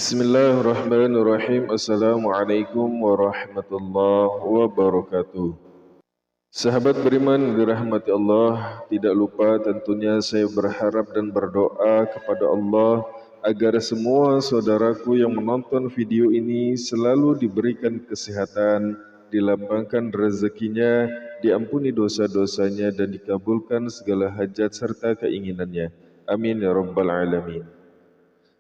Bismillahirrahmanirrahim. Assalamualaikum warahmatullahi wabarakatuh. Sahabat beriman dirahmati Allah, tidak lupa tentunya saya berharap dan berdoa kepada Allah agar semua saudaraku yang menonton video ini selalu diberikan kesehatan, dilapangkan rezekinya, diampuni dosa-dosanya dan dikabulkan segala hajat serta keinginannya. Amin ya rabbal alamin.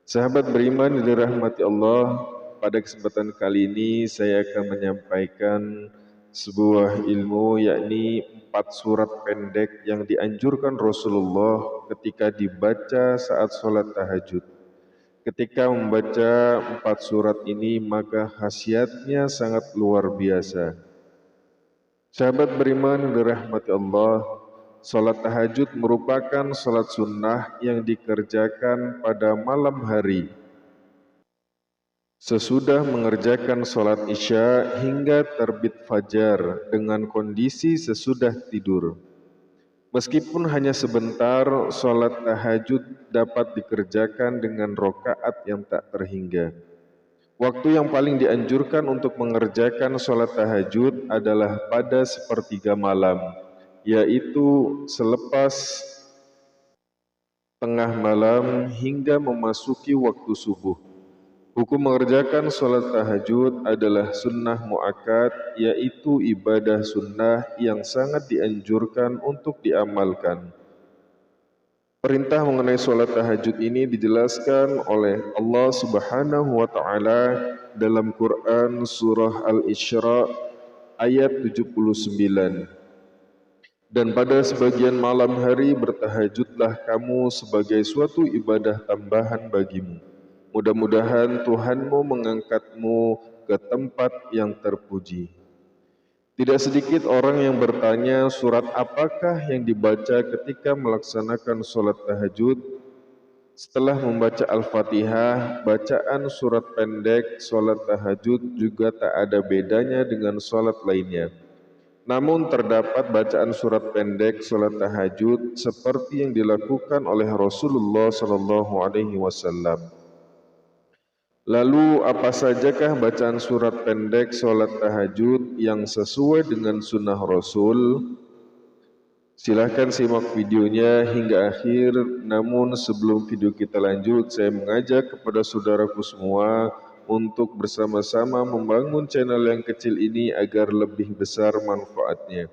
Sahabat beriman yang dirahmati Allah, pada kesempatan kali ini saya akan menyampaikan sebuah ilmu, yakni 4 surat pendek yang dianjurkan Rasulullah ketika dibaca saat sholat tahajud. Ketika membaca 4 surat ini maka khasiatnya sangat luar biasa. Sahabat beriman yang dirahmati Allah, salat tahajud merupakan salat sunnah yang dikerjakan pada malam hari sesudah mengerjakan salat isya hingga terbit fajar dengan kondisi sesudah tidur. Meskipun hanya sebentar, salat tahajud dapat dikerjakan dengan rokaat yang tak terhingga. Waktu yang paling dianjurkan untuk mengerjakan salat tahajud adalah pada sepertiga malam, yaitu selepas tengah malam hingga memasuki waktu subuh. Hukum mengerjakan salat tahajud adalah sunnah muakkad, yaitu ibadah sunnah yang sangat dianjurkan untuk diamalkan. Perintah mengenai salat tahajud ini dijelaskan oleh Allah Subhanahu wa taala dalam Quran surah Al-Isra ayat 79. Dan pada sebagian malam hari bertahajudlah kamu sebagai suatu ibadah tambahan bagimu. Mudah-mudahan Tuhanmu mengangkatmu ke tempat yang terpuji. Tidak sedikit orang yang bertanya surat apakah yang dibaca ketika melaksanakan sholat tahajud. Setelah membaca Al-Fatihah, bacaan surat pendek sholat tahajud juga tak ada bedanya dengan sholat lainnya. Namun terdapat bacaan surat pendek sholat tahajud seperti yang dilakukan oleh Rasulullah SAW. Lalu apa sajakah bacaan surat pendek sholat tahajud yang sesuai dengan sunnah Rasul? Silahkan simak videonya hingga akhir. Namun sebelum video kita lanjut, saya mengajak kepada saudaraku semua untuk bersama-sama membangun channel yang kecil ini agar lebih besar manfaatnya.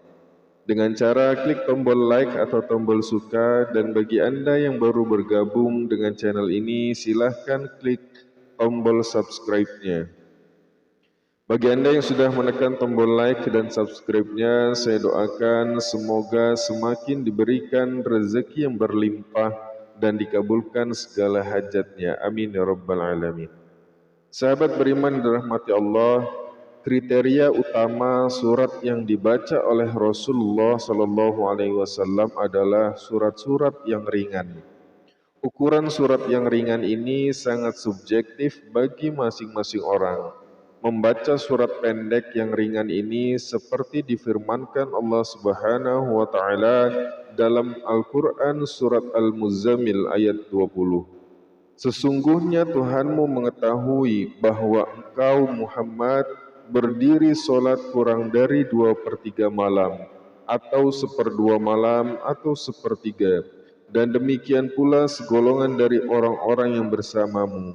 Dengan cara klik tombol like atau tombol suka, dan bagi Anda yang baru bergabung dengan channel ini, silahkan klik tombol subscribe-nya. Bagi Anda yang sudah menekan tombol like dan subscribe-nya, saya doakan semoga semakin diberikan rezeki yang berlimpah dan dikabulkan segala hajatnya. Amin ya rabbal alamin. Sahabat beriman dirahmati Allah, kriteria utama surat yang dibaca oleh Rasulullah SAW adalah surat-surat yang ringan. Ukuran surat yang ringan ini sangat subjektif bagi masing-masing orang. Membaca surat pendek yang ringan ini seperti difirmankan Allah Subhanahu wa taala dalam Al-Qur'an surat Al-Muzammil ayat 20. Sesungguhnya Tuhanmu mengetahui bahwa engkau Muhammad berdiri solat kurang dari 2/3 malam, atau 1/2 malam, atau 1/3, dan demikian pula segolongan dari orang-orang yang bersamamu.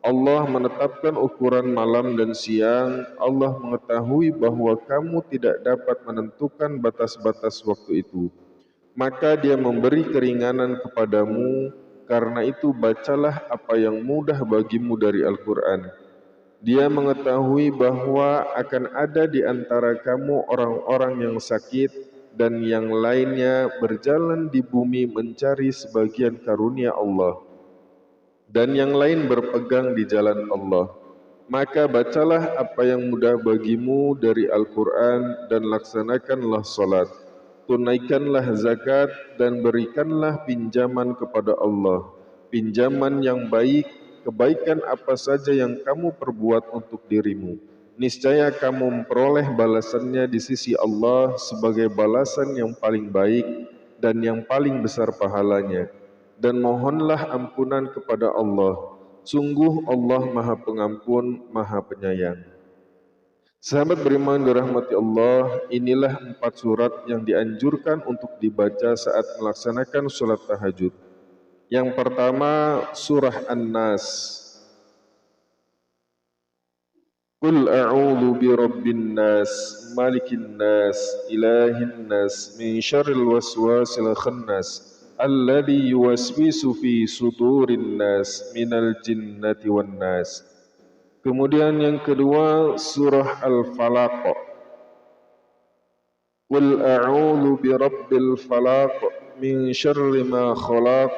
Allah menetapkan ukuran malam dan siang. Allah mengetahui bahwa kamu tidak dapat menentukan batas-batas waktu itu. Maka Dia memberi keringanan kepadamu. Karena itu bacalah apa yang mudah bagimu dari Al-Quran. Dia mengetahui bahwa akan ada di antara kamu orang-orang yang sakit dan yang lainnya berjalan di bumi mencari sebagian karunia Allah, dan yang lain berpegang di jalan Allah. Maka bacalah apa yang mudah bagimu dari Al-Quran dan laksanakanlah salat. Tunaikanlah zakat dan berikanlah pinjaman kepada Allah. Pinjaman yang baik, kebaikan apa saja yang kamu perbuat untuk dirimu. Niscaya kamu memperoleh balasannya di sisi Allah sebagai balasan yang paling baik dan yang paling besar pahalanya. Dan mohonlah ampunan kepada Allah. Sungguh Allah Maha Pengampun, Maha Penyayang. Sahabat beriman dirahmati Allah, inilah 4 surat yang dianjurkan untuk dibaca saat melaksanakan sholat tahajud. Yang pertama, surah An-Nas. Qul a'udzu birabbin nas, malikin nas, ilahin nas, min syarril waswasil khannas, alladzi yuwaswisu fi sudurin nas, minal jinnati wan nas. Kemudian yang kedua, surah Al-Falaq. Qul a'udzu birabbil falaq, min syarri ma khalaq,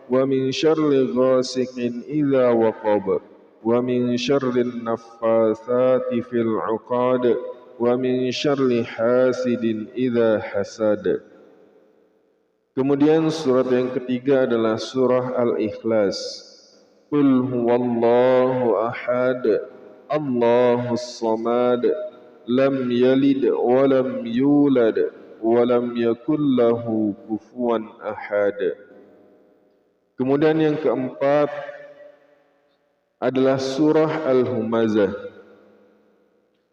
wa min syarri ghasiqin idza waqab, wa min syarri naffatsati fil 'uqad, wa min syarri hasidin idza hasad. Kemudian surat yang ketiga adalah surah Al-Ikhlas. Qul huwallahu ahad, Allahus samad, lam yalid wa lam yulad wa lam yakul lahu kufuwan ahad. Kemudian yang keempat adalah surah Al-Humazah.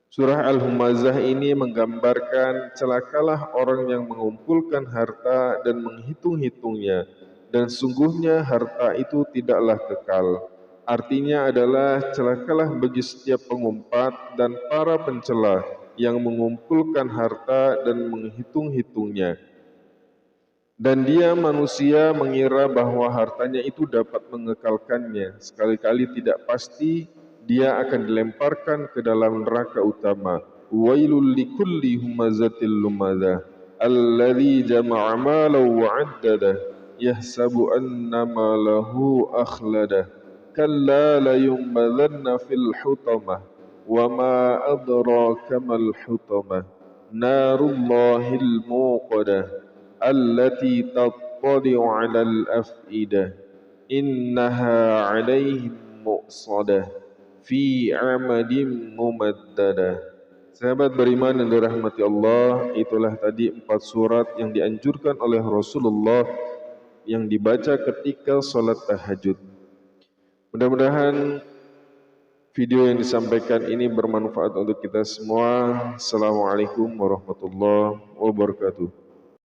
Surah Al-Humazah ini menggambarkan celakalah orang yang mengumpulkan harta dan menghitung-hitungnya, dan sungguhnya harta itu tidaklah kekal. Artinya adalah celakalah bagi setiap pengumpat dan para pencela yang mengumpulkan harta dan menghitung-hitungnya. Dan dia manusia mengira bahwa hartanya itu dapat mengekalkannya, sekali-kali tidak pasti dia akan dilemparkan ke dalam neraka utama. Wailul likulli humazatil lumazah, alladzi jama'a malan wa 'addadah, yahsabu anna malahu akhladah, kalla layumbadhanna fil hutamah, wa ma adraka mal hutamah, narullahil muqadah, allati tattali'u 'alal af'idah, innaha 'alaihim mu'sadah, fi 'amadin mumaddadah. Sahabat beriman yang dirahmati Allah, itulah tadi 4 surat yang dianjurkan oleh Rasulullah yang dibaca ketika sholat tahajud. Mudah-mudahan video yang disampaikan ini bermanfaat untuk kita semua. Assalamualaikum warahmatullahi wabarakatuh.